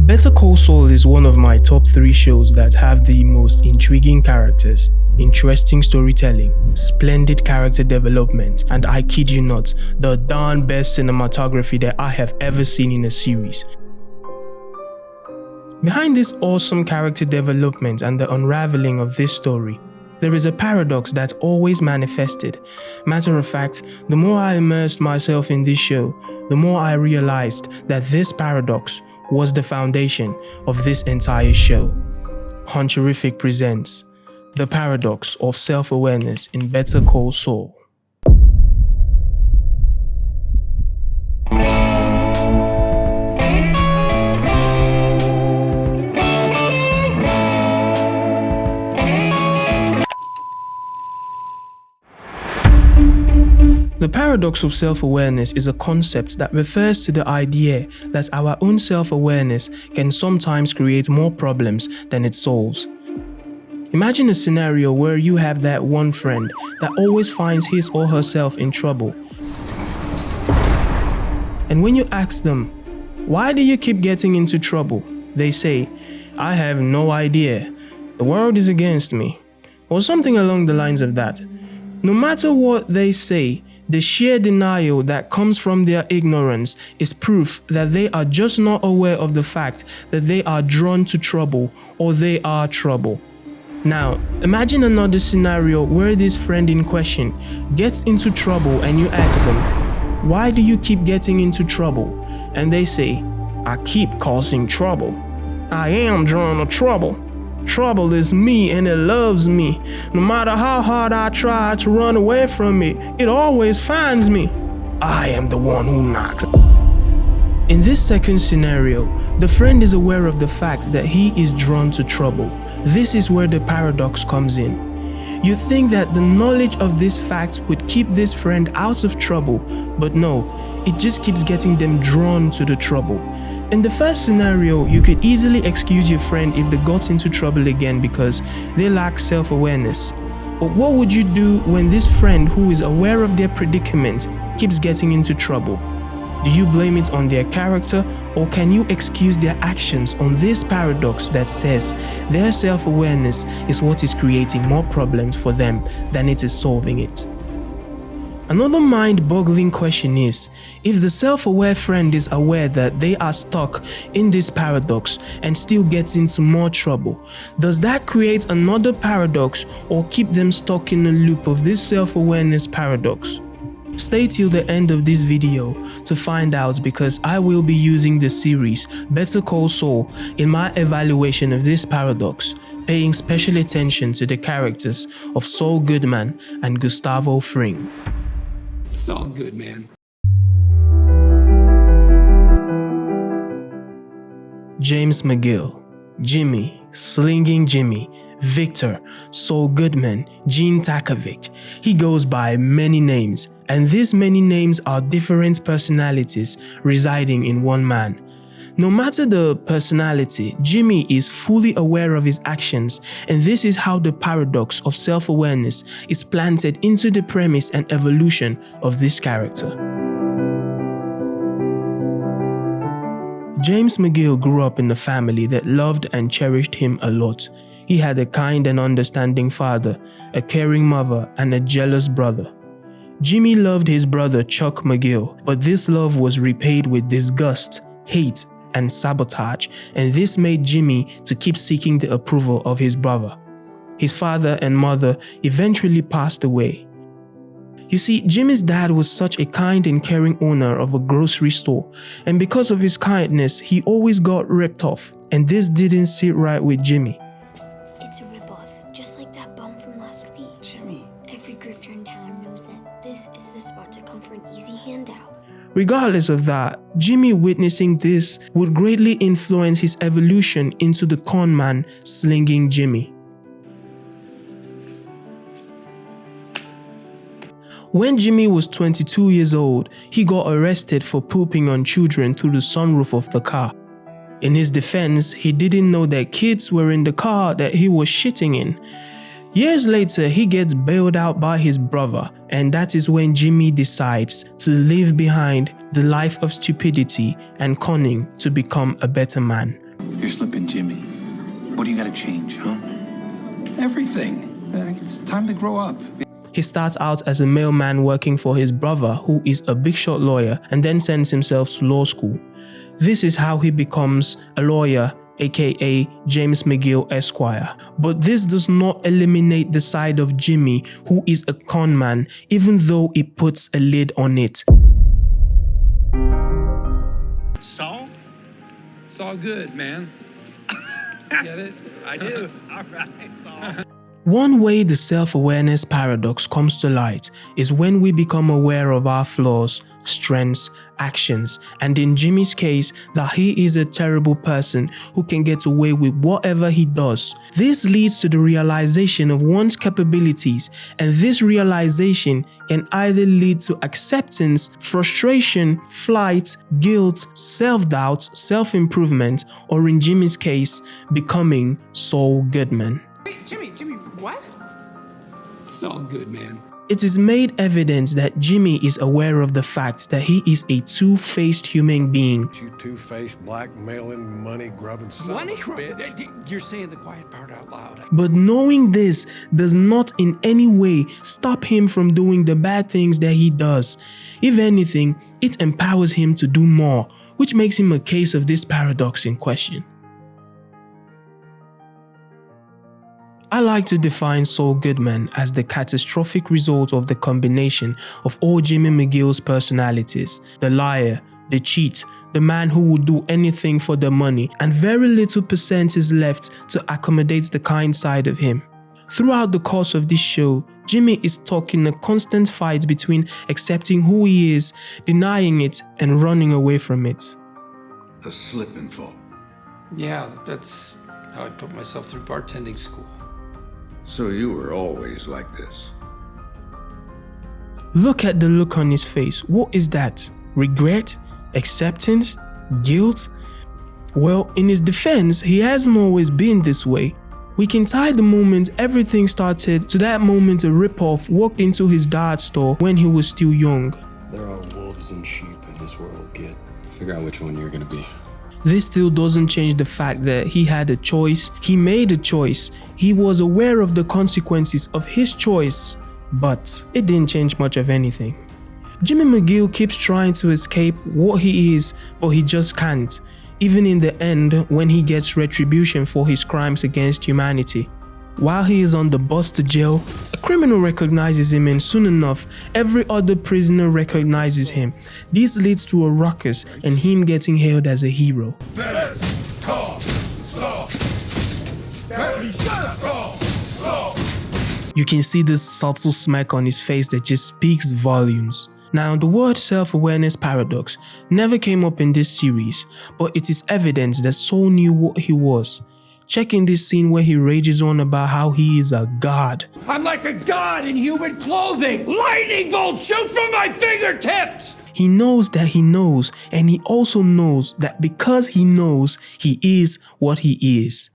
Better Call Saul is one of my top 3 shows that have the most intriguing characters, interesting storytelling, splendid character development, and I kid you not, the darn best cinematography that I have ever seen in a series. Behind this awesome character development and the unraveling of this story, there is a paradox that always manifested. Matter of fact, the more I immersed myself in this show, the more I realized that this paradox was the foundation of this entire show. Honchorrific presents The Paradox of Self-Awareness in Better Call Saul. The paradox of self-awareness is a concept that refers to the idea that our own self-awareness can sometimes create more problems than it solves. Imagine a scenario where you have that one friend that always finds his or herself in trouble. And when you ask them, "Why do you keep getting into trouble?" they say, "I have no idea. The world is against me," or something along the lines of that. No matter what they say, the sheer denial that comes from their ignorance is proof that they are just not aware of the fact that they are drawn to trouble or they are trouble. Now, imagine another scenario where this friend in question gets into trouble and you ask them, "Why do you keep getting into trouble?" And they say, "I keep causing trouble. I am drawn to trouble. Trouble is me and it loves me. No matter how hard I try to run away from it, it always finds me. I am the one who knocks." In this second scenario, the friend is aware of the fact that he is drawn to trouble. This is where the paradox comes in. You think that the knowledge of this fact would keep this friend out of trouble, but no, it just keeps getting them drawn to the trouble. In the first scenario, you could easily excuse your friend if they got into trouble again because they lack self-awareness. But what would you do when this friend who is aware of their predicament keeps getting into trouble? Do you blame it on their character, or can you excuse their actions on this paradox that says their self-awareness is what is creating more problems for them than it is solving it? Another mind-boggling question is, if the self-aware friend is aware that they are stuck in this paradox and still gets into more trouble, does that create another paradox or keep them stuck in a loop of this self-awareness paradox? Stay till the end of this video to find out, because I will be using the series Better Call Saul in my evaluation of this paradox, paying special attention to the characters of Saul Goodman and Gustavo Fring. It's all good, man. James McGill, Jimmy, Slinging Jimmy, Victor, Saul Goodman, Gene Takovic. He goes by many names, and these many names are different personalities residing in one man. No matter the personality, Jimmy is fully aware of his actions, and this is how the paradox of self-awareness is planted into the premise and evolution of this character. James McGill grew up in a family that loved and cherished him a lot. He had a kind and understanding father, a caring mother, and a jealous brother. Jimmy loved his brother Chuck McGill, but this love was repaid with disgust, hate, and sabotage, and this made Jimmy to keep seeking the approval of his brother. His father and mother eventually passed away. You see, Jimmy's dad was such a kind and caring owner of a grocery store, and because of his kindness, he always got ripped off, and this didn't sit right with Jimmy. It's a ripoff, just like that bum from last week. Jimmy. Every grifter in town knows that this is the spot to come for an easy handout. Regardless of that, Jimmy witnessing this would greatly influence his evolution into the con man Slinging Jimmy. When Jimmy was 22 years old, he got arrested for pooping on children through the sunroof of the car. In his defense, he didn't know that kids were in the car that he was shitting in. Years later, he gets bailed out by his brother, and that is when Jimmy decides to leave behind the life of stupidity and cunning to become a better man. You're slipping, Jimmy. What do you gotta change, huh? Everything. It's time to grow up. He starts out as a mailman working for his brother, who is a big shot lawyer, and then sends himself to law school. This is how he becomes a lawyer, aka James McGill Esquire. But this does not eliminate the side of Jimmy, who is a con man, even though it puts a lid on it. Saul? It's all good, man. Get it? I do. All right, Saul. One way the self-awareness paradox comes to light is when we become aware of our flaws, strengths, actions, and in Jimmy's case, that he is a terrible person who can get away with whatever he does. This leads to the realization of one's capabilities, and this realization can either lead to acceptance, frustration, flight, guilt, self-doubt, self-improvement, or in Jimmy's case, becoming Saul Goodman. Wait, Jimmy, what? It's all good, man. It is made evident that Jimmy is aware of the fact that he is a two-faced human being. You two-faced, blackmailing, money-grubbing son Money? of a bitch. You're saying the quiet part out loud. But knowing this does not in any way stop him from doing the bad things that he does. If anything, it empowers him to do more, which makes him a case of this paradox in question. I like to define Saul Goodman as the catastrophic result of the combination of all Jimmy McGill's personalities: the liar, the cheat, the man who will do anything for the money, and very little percent is left to accommodate the kind side of him. Throughout the course of this show, Jimmy is stuck in a constant fight between accepting who he is, denying it, and running away from it. A slip and fall. Yeah, that's how I put myself through bartending school. So you were always like this. Look at the look on his face. What is that? Regret? Acceptance? Guilt? Well, in his defense, he hasn't always been this way. We can tie the moment everything started to that moment a ripoff walked into his dad's store when he was still young. There are wolves and sheep in this world, kid. Figure out which one you're gonna be. This still doesn't change the fact that he had a choice, he made a choice, he was aware of the consequences of his choice, but it didn't change much of anything. Jimmy McGill keeps trying to escape what he is, but he just can't, even in the end when he gets retribution for his crimes against humanity. While he is on the bus to jail, a criminal recognizes him, and soon enough, every other prisoner recognizes him. This leads to a ruckus and him getting hailed as a hero. Better call Saul. Better call Saul. You can see this subtle smirk on his face that just speaks volumes. Now, the word self-awareness paradox never came up in this series, but it is evident that Saul knew what he was. Check in this scene where he rages on about how he is a god. I'm like a god in human clothing. Lightning bolts shoot from my fingertips. He knows that he knows, and he also knows that because he knows, he is what he is.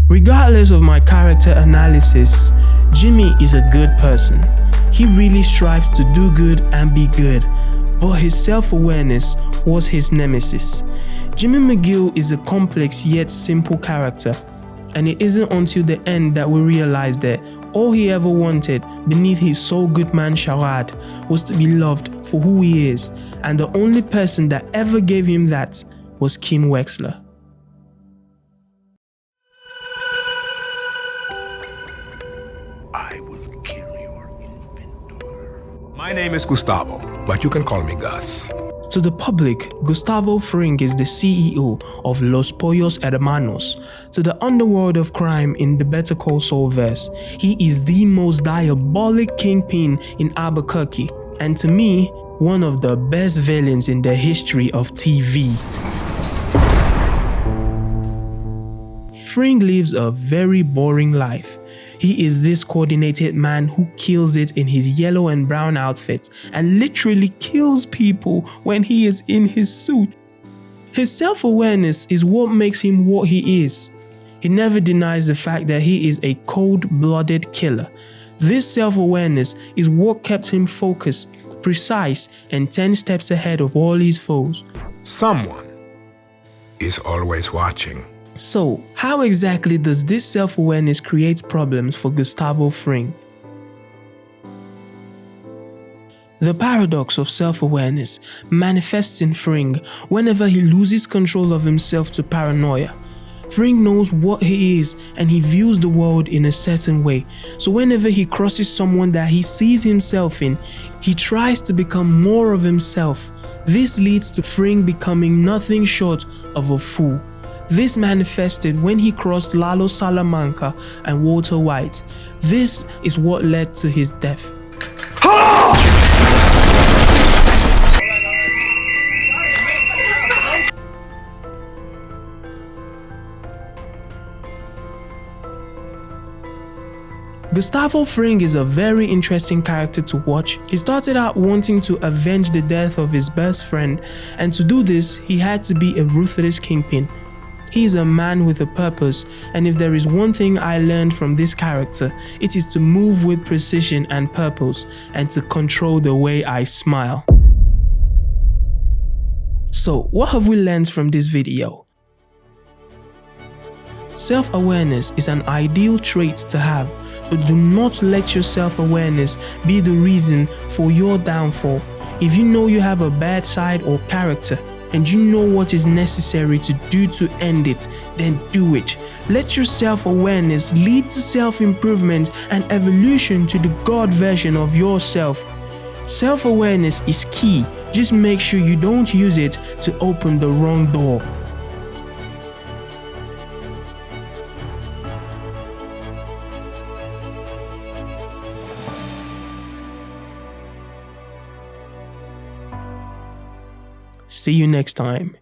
Regardless of my character analysis, Jimmy is a good person. He really strives to do good and be good, but his self-awareness was his nemesis. Jimmy McGill is a complex yet simple character, and it isn't until the end that we realize that all he ever wanted beneath his Saul Goodman charade was to be loved for who he is, and the only person that ever gave him that was Kim Wexler. I will kill your inventor. My name is Gustavo, but you can call me Gus. To the public, Gustavo Fring is the CEO of Los Pollos Hermanos. To the underworld of crime in the Better Call Saul verse, he is the most diabolic kingpin in Albuquerque, and to me, one of the best villains in the history of TV. Fring lives a very boring life. He is this coordinated man who kills it in his yellow and brown outfit and literally kills people when he is in his suit. His self-awareness is what makes him what he is. He never denies the fact that he is a cold-blooded killer. This self-awareness is what kept him focused, precise, and 10 steps ahead of all his foes. Someone is always watching. So, how exactly does this self-awareness create problems for Gustavo Fring? The paradox of self-awareness manifests in Fring whenever he loses control of himself to paranoia. Fring knows what he is and he views the world in a certain way. So whenever he crosses someone that he sees himself in, he tries to become more of himself. This leads to Fring becoming nothing short of a fool. This manifested when he crossed Lalo Salamanca and Walter White. This is what led to his death. Gustavo Fring is a very interesting character to watch. He started out wanting to avenge the death of his best friend, and to do this, he had to be a ruthless kingpin. He is a man with a purpose, and if there is one thing I learned from this character, it is to move with precision and purpose, and to control the way I smile. So, what have we learned from this video? Self-awareness is an ideal trait to have, but do not let your self-awareness be the reason for your downfall. If you know you have a bad side or character, and you know what is necessary to do to end it, then do it. Let your self-awareness lead to self-improvement and evolution to the God version of yourself. Self-awareness is key. Just make sure you don't use it to open the wrong door. See you next time.